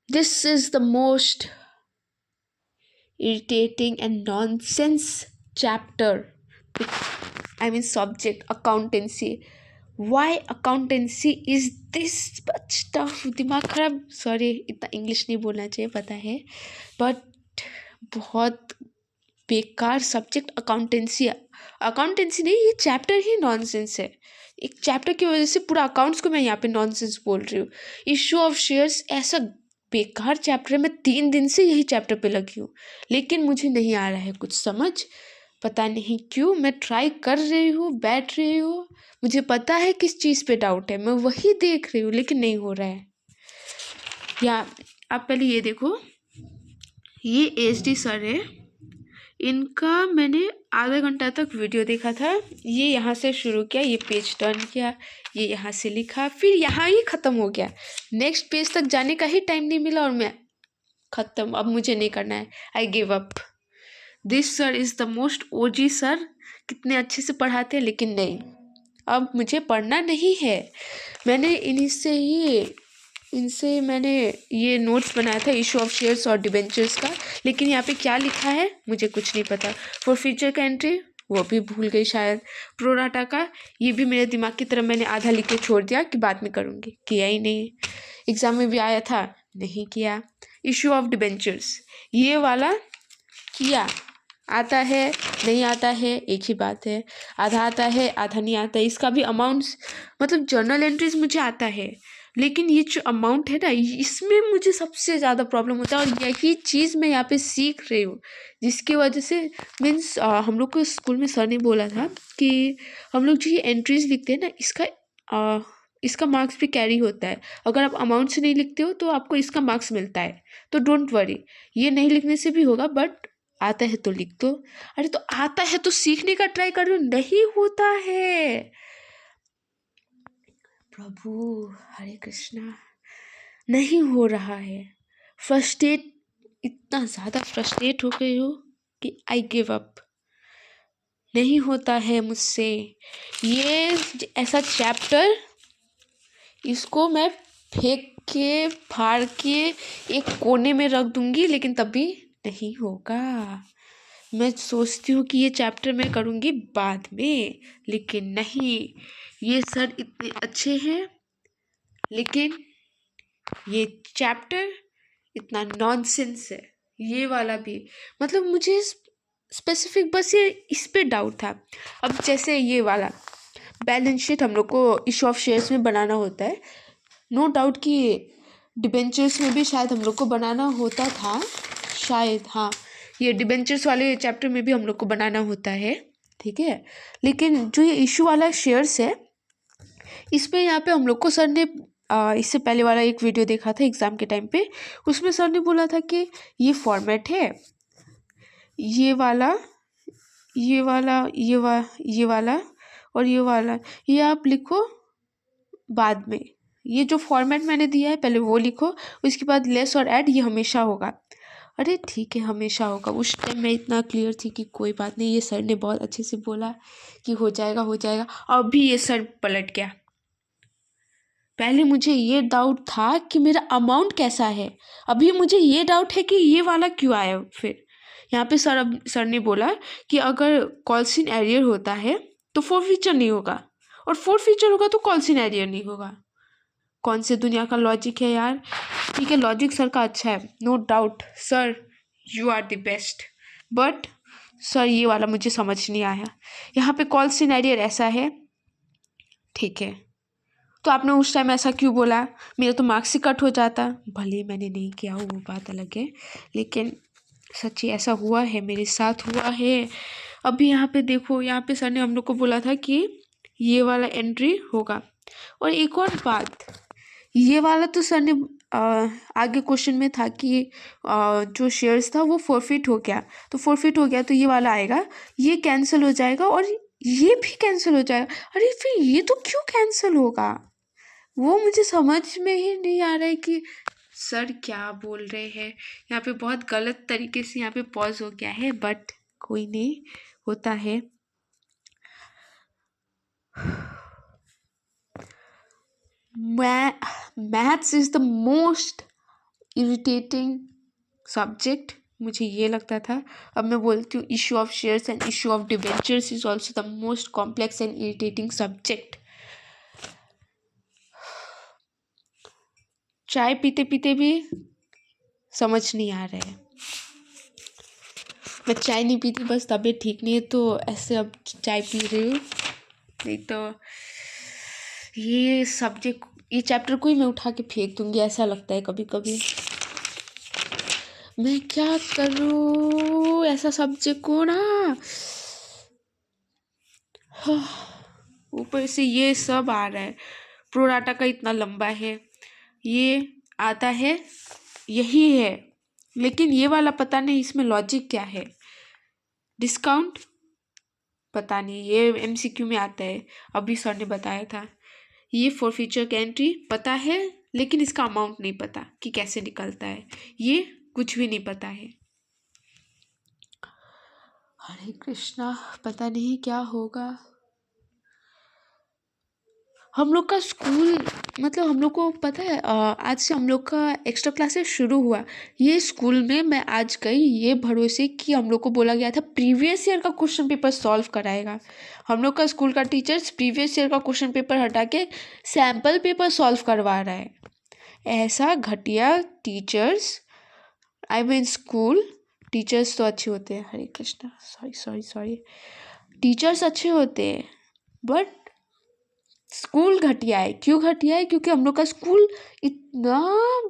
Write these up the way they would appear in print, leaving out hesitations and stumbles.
This is the most irritating and nonsense chapter. I mean, subject accountancy. Why accountancy is this much tough? दिमाग खराब, sorry इतना English नहीं बोलना चाहिए पता है, बट बहुत बेकार सब्जेक्ट अकाउंटेंसी। अकाउंटेंसी नहीं, ये चैप्टर ही नॉनसेंस है। एक चैप्टर की वजह से पूरा अकाउंट्स को मैं यहाँ पे नॉनसेंस बोल रही हूँ। इशू ऑफ शेयर्स ऐसा बेकार चैप्टर है, मैं 3 दिन से यही चैप्टर पे लगी हूँ, लेकिन मुझे नहीं आ रहा है कुछ समझ। पता नहीं क्यों, मैं ट्राई कर रही हूँ, बैठ रही हूँ, मुझे पता है किस चीज़ पे डाउट है, मैं वही देख रही हूँ, लेकिन नहीं हो रहा है। या आप पहले ये देखो, ये एच डी सर है, इनका मैंने आधा घंटा तक वीडियो देखा था। ये यहाँ से शुरू किया, ये पेज टर्न किया, ये यहाँ से लिखा, फिर यहाँ ही ख़त्म हो गया। नेक्स्ट पेज तक जाने का ही टाइम नहीं मिला और मैं ख़त्म, अब मुझे नहीं करना है, I give up. This sir is the most OG sir, कितने अच्छे से पढ़ाते हैं, लेकिन नहीं, अब मुझे पढ़ना नहीं है। मैंने इनसे मैंने ये नोट्स बनाया था इशू ऑफ शेयर्स और डिबेंचर्स का, लेकिन यहाँ पे क्या लिखा है मुझे कुछ नहीं पता। फॉर फ्यूचर का एंट्री वो भी भूल गई शायद। प्रोराटा का ये भी मेरे दिमाग की तरफ मैंने आधा लिख के छोड़ दिया कि बाद में करूँगी, किया ही नहीं। एग्ज़ाम में भी आया था, नहीं किया। इशू ऑफ डिबेंचर्स ये वाला किया, आता है नहीं आता है एक ही बात है, आधा आता है आधा नहीं आता है। इसका भी अमाउंट्स मतलब जर्नल एंट्रीज मुझे आता है, लेकिन ये जो अमाउंट है ना, इसमें मुझे सबसे ज़्यादा प्रॉब्लम होता है, और यही चीज़ मैं यहाँ पे सीख रही हूँ, जिसकी वजह से मीन्स हम लोग को स्कूल में सर ने बोला था कि हम लोग जो ये एंट्रीज लिखते हैं ना, इसका मार्क्स भी कैरी होता है। अगर आप अमाउंट से नहीं लिखते हो तो आपको इसका मार्क्स मिलता है, तो डोंट वरी, ये नहीं लिखने से भी होगा, बट आता है तो लिख दो। अरे तो आता है तो सीखने का ट्राई कर रहे हो, नहीं होता है। प्रभु हरे कृष्णा, नहीं हो रहा है। फ्रस्ट्रेट, इतना ज़्यादा फ्रस्ट्रेट हो गई हो कि आई गिव अप, नहीं होता है मुझसे। ये ऐसा चैप्टर, इसको मैं फेंक के फाड़ के एक कोने में रख दूंगी, लेकिन तब भी नहीं होगा। मैं सोचती हूँ कि ये चैप्टर मैं करूँगी बाद में, लेकिन नहीं, ये सर इतने अच्छे हैं, लेकिन ये चैप्टर इतना नॉनसेंस है। ये वाला भी मतलब मुझे स्पेसिफिक बस ये इस पे डाउट था। अब जैसे ये वाला बैलेंस शीट हम लोग को इशू ऑफ शेयर्स में बनाना होता है, नो डाउट कि डिबेंचर्स में भी शायद हम लोग को बनाना होता था, शायद, हाँ, ये डिबेंचर्स वाले चैप्टर में भी हम लोग को बनाना होता है, ठीक है। लेकिन जो ये इशू वाला शेयर्स है, इस पे यहाँ पे हम लोग को सर ने इससे पहले वाला एक वीडियो देखा था एग्ज़ाम के टाइम पे, उसमें सर ने बोला था कि ये फॉर्मेट है, ये वाला ये वाला और ये वाला, ये आप लिखो बाद में। ये जो फॉर्मेट मैंने दिया है पहले वो लिखो, उसके बाद लेस और ऐड ये हमेशा होगा। अरे ठीक है, हमेशा होगा। उस टाइम मैं इतना क्लियर थी कि कोई बात नहीं, ये सर ने बहुत अच्छे से बोला कि हो जाएगा हो जाएगा। अभी ये सर पलट गया। पहले मुझे ये डाउट था कि मेरा अमाउंट कैसा है, अभी मुझे ये डाउट है कि ये वाला क्यों आया। फिर यहाँ पे सर ने बोला कि अगर कॉल्सिन एरियर होता है तो फोर फीचर नहीं होगा, और फोर फीचर होगा तो कॉल्सिन एरियर नहीं होगा। कौन से दुनिया का लॉजिक है यार। ठीक है, लॉजिक सर का अच्छा है, no doubt, sir you are the best, but sir ये वाला मुझे समझ नहीं आया। यहाँ पे कॉल्सिन एरियर ऐसा है, ठीक है, तो आपने उस टाइम ऐसा क्यों बोला, मेरा तो मार्क्स ही कट हो जाता। भले मैंने नहीं किया हो वो बात अलग है, लेकिन सच्ची ऐसा हुआ है, मेरे साथ हुआ है। अभी यहाँ पे देखो, यहाँ पे सर ने हम लोग को बोला था कि ये वाला एंट्री होगा। और एक और बात, ये वाला तो सर ने आगे क्वेश्चन में था कि जो शेयर्स था वो फॉरफिट हो गया, तो फॉरफिट हो गया तो ये वाला आएगा, ये कैंसिल हो जाएगा और ये भी कैंसिल हो जाएगा। अरे फिर ये तो क्यों कैंसिल होगा, वो मुझे समझ में ही नहीं आ रहा है कि सर क्या बोल रहे हैं। यहाँ पे बहुत गलत तरीके से यहाँ पे पॉज हो गया है, बट कोई नहीं, होता है। Maths is the most irritating subject मुझे ये लगता था। अब मैं बोलती हूँ issue of shares and issue of debentures is also the most complex and irritating subject. चाय पीते पीते भी समझ नहीं आ रहा है। मैं चाय नहीं पीती, बस तबीयत ठीक नहीं है तो ऐसे अब चाय पी रही हूँ। नहीं तो ये सब्जेक्ट, ये चैप्टर को ही मैं उठा के फेंक दूंगी, ऐसा लगता है कभी कभी। मैं क्या करूँ ऐसा सब्जेक्ट को ना। ऊपर से ये सब आ रहा है, प्रोराटा का इतना लंबा है, ये आता है यही है, लेकिन ये वाला पता नहीं इसमें लॉजिक क्या है। डिस्काउंट पता नहीं, ये एमसीक्यू में आता है, अभी सर ने बताया था। ये फॉरफीचर का एंट्री पता है, लेकिन इसका अमाउंट नहीं पता कि कैसे निकलता है, ये कुछ भी नहीं पता है। हरे कृष्णा, पता नहीं क्या होगा। हम लोग का स्कूल, मतलब हम लोग को पता है आज से हम लोग का एक्स्ट्रा क्लासेस शुरू हुआ। ये स्कूल में मैं आज गई ये भरोसे कि हम लोग को बोला गया था प्रीवियस ईयर का क्वेश्चन पेपर सॉल्व कराएगा। हम लोग का स्कूल का टीचर्स प्रीवियस ईयर का क्वेश्चन पेपर हटा के सैम्पल पेपर सॉल्व करवा रहा है। ऐसा घटिया teachers, I mean school teachers तो अच्छे होते हैं, हरे कृष्णा, सॉरी, टीचर्स अच्छे होते हैं बट स्कूल घटिया है। क्यों घटिया है? क्योंकि हम लोग का स्कूल इतना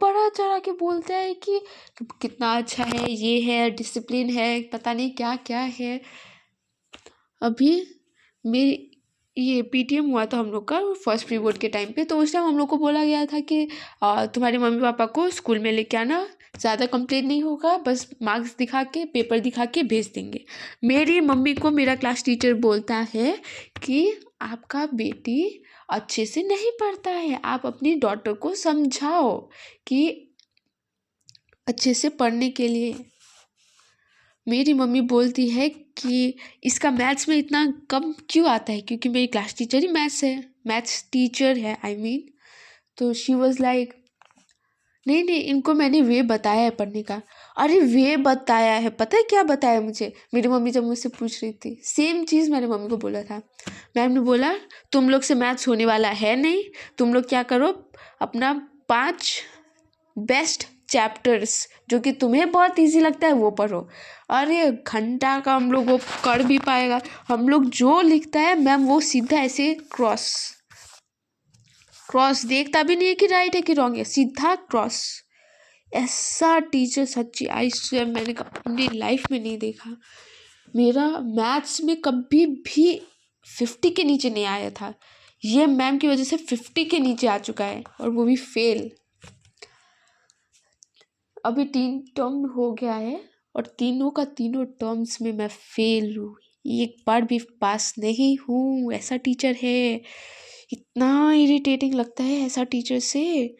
बड़ा चढ़ा के बोलता है कि कितना अच्छा है, ये है, डिसिप्लिन है, पता नहीं क्या क्या है। अभी मेरी ये पीटीएम हुआ था हम लोग का फर्स्ट प्री बोर्ड के टाइम पे, तो उस टाइम हम लोग को बोला गया था कि तुम्हारे मम्मी पापा को स्कूल में लेके आना, ज़्यादा कंप्लेंट नहीं होगा, बस मार्क्स दिखा के पेपर दिखा के भेज देंगे। मेरी मम्मी को मेरा क्लास टीचर बोलता है कि आपका बेटी अच्छे से नहीं पढ़ता है, आप अपनी डॉटर को समझाओ कि अच्छे से पढ़ने के लिए। मेरी मम्मी बोलती है कि इसका मैथ्स में इतना कम क्यों आता है, क्योंकि मेरी क्लास टीचर ही मैथ्स टीचर है आई मीन। तो शी वॉज लाइक नहीं इनको मैंने वे बताया है पढ़ने का। अरे वे बताया है, पता है क्या बताया मुझे? मेरी मम्मी जब मुझसे पूछ रही थी सेम चीज़ मैंने मम्मी को बोला था। मैम ने बोला तुम लोग से मैथ्स होने वाला है नहीं, तुम लोग क्या करो अपना 5 बेस्ट चैप्टर्स जो कि तुम्हें बहुत इजी लगता है वो पढ़ो। अरे घंटा का हम लोग वो कर भी पाएगा? हम लोग जो लिखता है मैम वो सीधा ऐसे क्रॉस देखता भी नहीं है कि राइट है कि रॉन्ग है, सीधा क्रॉस। ऐसा टीचर सच्ची आई स्वेयर मैंने अपनी लाइफ में नहीं देखा। मेरा मैथ्स में कभी भी 50 के नीचे नहीं आया था, ये मैम की वजह से 50 के नीचे आ चुका है, और वो भी फेल। अभी 3 टर्म हो गया है और तीनों का तीनों टर्म्स में मैं फेल हूँ, एक बार भी पास नहीं हूँ। ऐसा टीचर है, इतना इरिटेटिंग लगता है ऐसा टीचर से,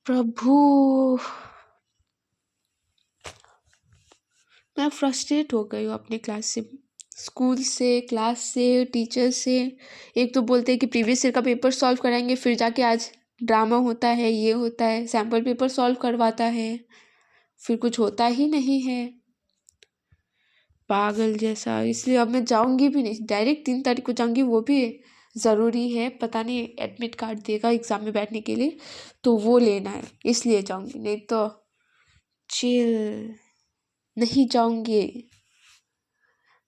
प्रभु। मैं फ्रस्ट्रेट हो गई हूँ अपने क्लास से, स्कूल से, क्लास से, टीचर से। एक तो बोलते हैं कि प्रीवियस ईयर का पेपर सॉल्व कराएंगे, फिर जाके आज ड्रामा होता है, ये होता है, सैम्पल पेपर सॉल्व करवाता है, फिर कुछ होता ही नहीं है, पागल जैसा। इसलिए अब मैं जाऊंगी भी नहीं, डायरेक्ट 3 तारीख को जाऊंगी, वो भी ज़रूरी है, पता नहीं एडमिट कार्ड देगा एग्ज़ाम में बैठने के लिए, तो वो लेना है इसलिए जाऊंगी, नहीं तो चिल नहीं जाऊंगी,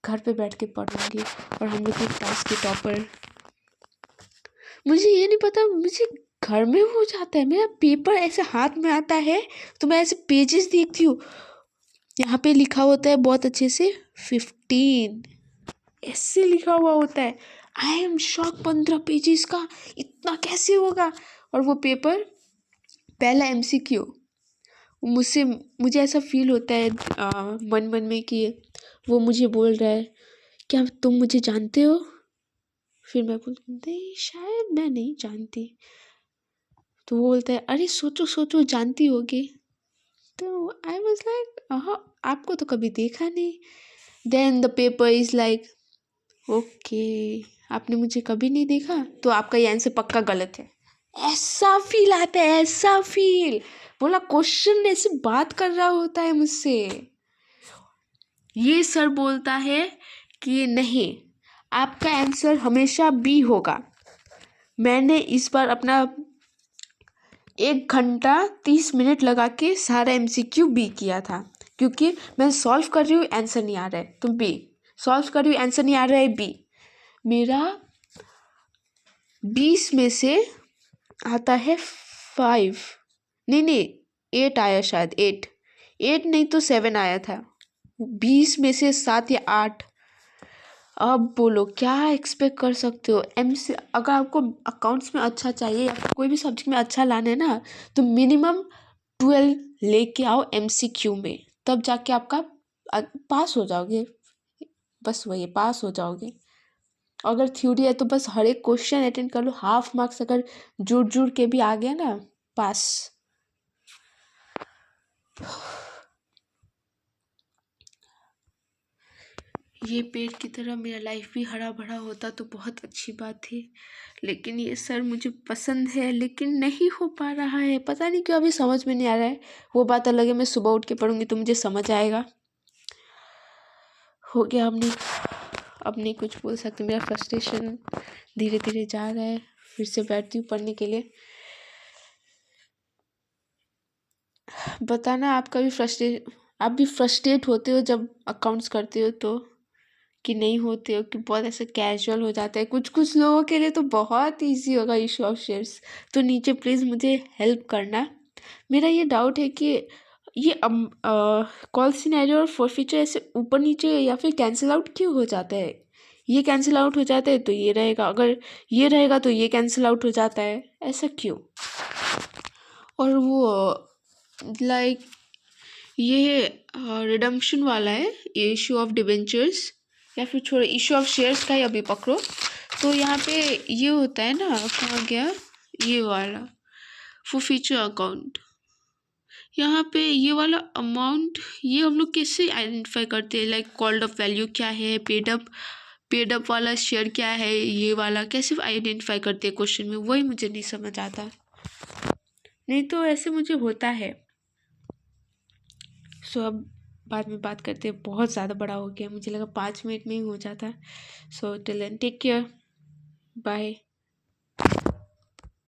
घर पे बैठ के पढ़ूंगी। और हम लोग की क्लास के टॉपर, मुझे ये नहीं पता, मुझे घर में हो जाता है, मेरा पेपर ऐसे हाथ में आता है तो मैं ऐसे पेजेस देखती हूँ, यहाँ पे लिखा होता है बहुत अच्छे से 15, ऐसे लिखा हुआ होता है। आई एम शॉक, 15 पेजेस का इतना कैसे होगा? और वो पेपर पहला एमसीक्यू, मुझे ऐसा फील होता है मन मन में कि वो मुझे बोल रहा है क्या तुम मुझे जानते हो? फिर मैं बोलती नहीं शायद मैं नहीं जानती। तो वो बोलता है अरे सोचो सोचो जानती होगी। तो आई वॉज लाइक आपको तो कभी देखा नहीं। Then the paper is like okay, आपने मुझे कभी नहीं देखा तो आपका ये आंसर पक्का गलत है, ऐसा फील आता है, ऐसा फील। बोला क्वेश्चन ऐसे बात कर रहा होता है मुझसे। ये सर बोलता है कि नहीं, आपका आंसर हमेशा बी होगा। मैंने इस बार अपना 1 घंटा 30 मिनट लगा के सारा MCQ बी किया था, क्योंकि मैं सॉल्व कर रही हूँ, आंसर नहीं आ रहा है तो बी, सॉल्व कर रही हूँ, आंसर नहीं आ रहा है बी। मेरा 20 में से आता है 5, नहीं 8 आया, शायद 8 नहीं तो 7 आया था। 20 में से 7 या 8। अब बोलो क्या एक्सपेक्ट कर सकते हो। अगर आपको अकाउंट्स में अच्छा चाहिए या फिर कोई भी सब्जेक्ट में अच्छा लाना है ना, तो मिनिमम 12 लेके आओ MCQ में, तब जाके आपका पास हो जाओगे। बस वही पास हो जाओगे। अगर थ्योरी है तो बस हर एक क्वेश्चन अटेंड कर लो, हाफ मार्क्स अगर जुड़ के भी आ गया ना, पास। ये पेड़ की तरह मेरा लाइफ भी हरा भरा होता तो बहुत अच्छी बात थी, लेकिन ये सर मुझे पसंद है लेकिन नहीं हो पा रहा है। पता नहीं क्यों, अभी समझ में नहीं आ रहा है। वो बात अलग है, मैं सुबह उठ के पढ़ूंगी तो मुझे समझ आएगा। हो गया, अब नहीं कुछ बोल सकते। मेरा फ्रस्ट्रेशन धीरे धीरे जा रहा है। फिर से बैठती हूँ पढ़ने के लिए। बताना आप भी फ्रस्ट्रेट होते हो जब अकाउंट्स करते हो तो, कि नहीं होते हो, कि बहुत ऐसे कैजुअल हो जाता है। कुछ कुछ लोगों के लिए तो बहुत इजी होगा इशू ऑफ शेयर्स। तो नीचे प्लीज़ मुझे हेल्प करना। मेरा ये डाउट है कि ये कॉल सिनेरियो और फॉरफीचर ऐसे ऊपर नीचे या फिर कैंसिल आउट क्यों हो जाता है। ये कैंसिल आउट हो जाता है तो ये रहेगा, अगर ये रहेगा तो ये कैंसिल आउट हो जाता है, ऐसा क्यों। और वो लाइक ये रिडम्पशन वाला है, इशू ऑफ डिबेंचर्स या फिर छोड़ो, इशू ऑफ शेयर्स का ही अभी पकड़ो। तो यहाँ पे ये होता है ना, कहाँ गया ये वाला फॉर फ्यूचर अकाउंट। यहाँ पे ये वाला अमाउंट, ये हम लोग कैसे आइडेंटिफाई करते हैं, लाइक कॉल्ड अप वैल्यू क्या है, पेड अप वाला शेयर क्या है, ये वाला कैसे आइडेंटिफाई करते हैं क्वेश्चन में, वही मुझे नहीं समझ आता। नहीं तो ऐसे मुझे होता है। सो अब बाद में बात करते हैं, बहुत ज़्यादा बड़ा हो गया, मुझे लगा 5 मिनट में ही हो जाता। So till then take care, bye.